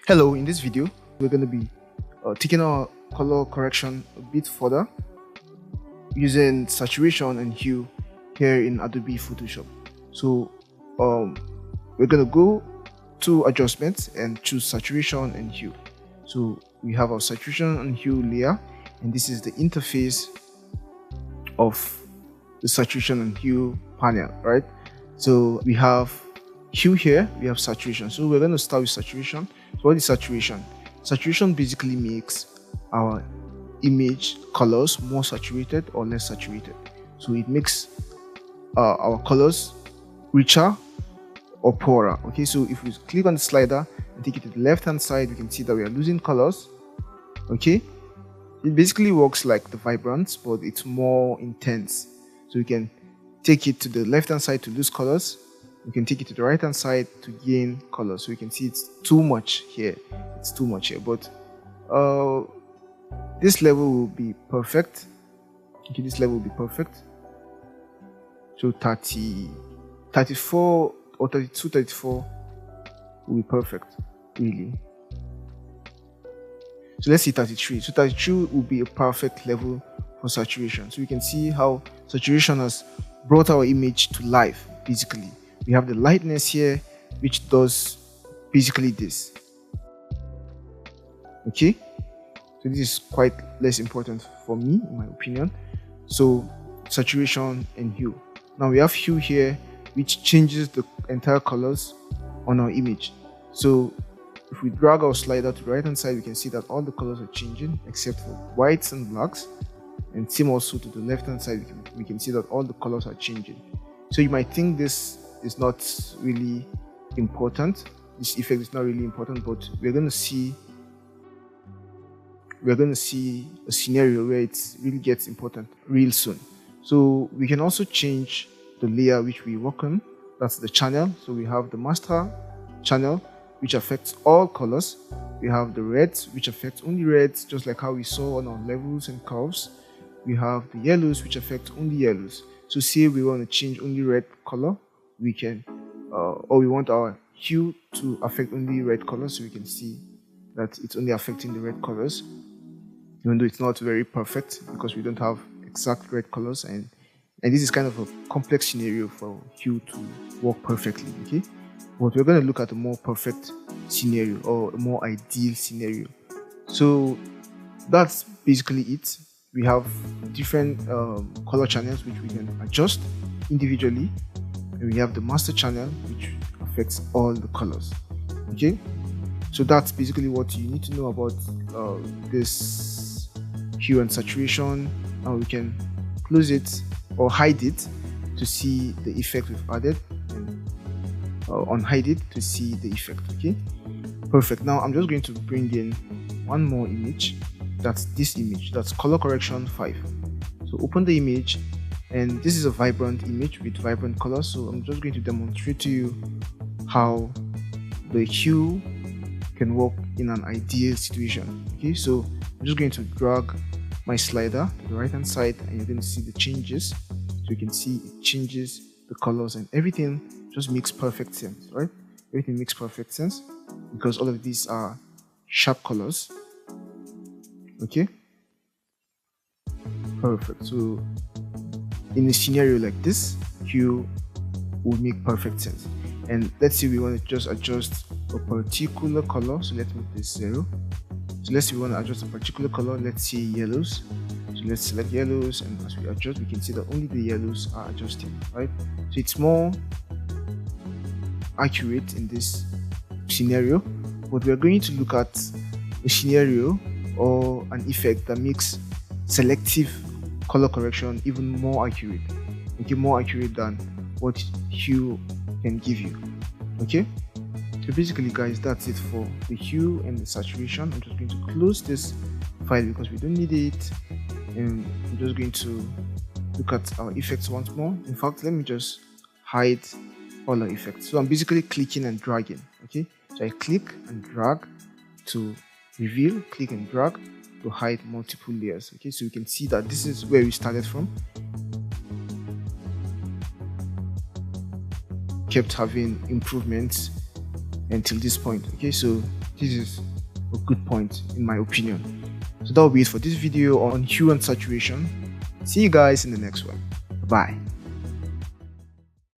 Hello, in this video, we're going to be taking our color correction a bit further using saturation and hue here in Adobe Photoshop. So we're going to go to adjustments and choose saturation and hue. So we have our saturation and hue layer, and this is the interface of the saturation and hue panel, right? So we have hue here, we have saturation. So we're going to start with saturation. So what is saturation? Saturation basically makes our image colors more saturated or less saturated. So it makes our colors richer or poorer. Okay, so if we click on the slider and take it to the left hand side, we can see that we are losing colors. Okay, it basically works like the vibrance, but it's more intense. So we can take it to the left hand side to lose colors. We can take it to the right hand side to gain color. So you can see it's too much here. It's too much here, but this level will be perfect. Okay, this level will be perfect. So 34 or 32, 34 will be perfect, really. So let's see 33. So 33 will be a perfect level for saturation. So you can see how saturation has brought our image to life, basically. We have the lightness here, which does basically this. Okay, so this is quite less important for me, in my opinion. So saturation and hue. Now we have hue here, which changes the entire colors on our image. So if we drag our slider to the right hand side, we can see that all the colors are changing except for whites and blacks. And same also to the left hand side, we can see that all the colors are changing. So you might think this is not really important, this effect is not really important, but we're going to see a scenario where it really gets important real soon. So we can also change the layer which we work on, that's the channel. So we have the master channel, which affects all colors. We have the reds, which affects only reds, just like how we saw on our levels and curves. We have the yellows, which affect only yellows. So say we want to change only red color, we can, or we want our hue to affect only red colors, so we can see that it's only affecting the red colors, even though it's not very perfect because we don't have exact red colors, and this is kind of a complex scenario for hue to work perfectly. Okay, but we're going to look at a more perfect scenario or a more ideal scenario. So that's basically it. We have different color channels which we can adjust individually, and we have the master channel which affects all the colors. Okay, so that's basically what you need to know about this hue and saturation. Now we can close it or hide it to see the effect we've added, and unhide it to see the effect. Okay, perfect. Now I'm just going to bring in one more image. That's this image, that's color correction 5. So open the image, and this is a vibrant image with vibrant colors. So I'm just going to demonstrate to you how the hue can work in an ideal situation. Okay, so I'm just going to drag my slider to the right hand side, and you're going to see the changes. So you can see it changes the colors, and everything just makes perfect sense, right? Everything makes perfect sense because all of these are sharp colors. Okay, perfect. So in a scenario like this, hue will make perfect sense. And let's say we want to just adjust a particular color, so let's make this 0. So let's say we want to adjust a particular color, let's say yellows. So let's select yellows, and as we adjust, we can see that only the yellows are adjusting, right? So it's more accurate in this scenario, but we're going to look at a scenario or an effect that makes selective color correction even more accurate. Okay, more accurate than what hue can give you. Okay, so basically guys, that's it for the hue and the saturation. I'm just going to close this file because we don't need it, and I'm just going to look at our effects once more. In fact, let me just hide all our effects. So I'm basically clicking and dragging. Okay, so I click and drag to reveal, click and drag to hide multiple layers. Okay, so you can see that this is where we started from. Kept having improvements until this point. Okay, so This is a good point in my opinion. So that will be it for this video on hue and saturation. See you guys in the next one. Bye.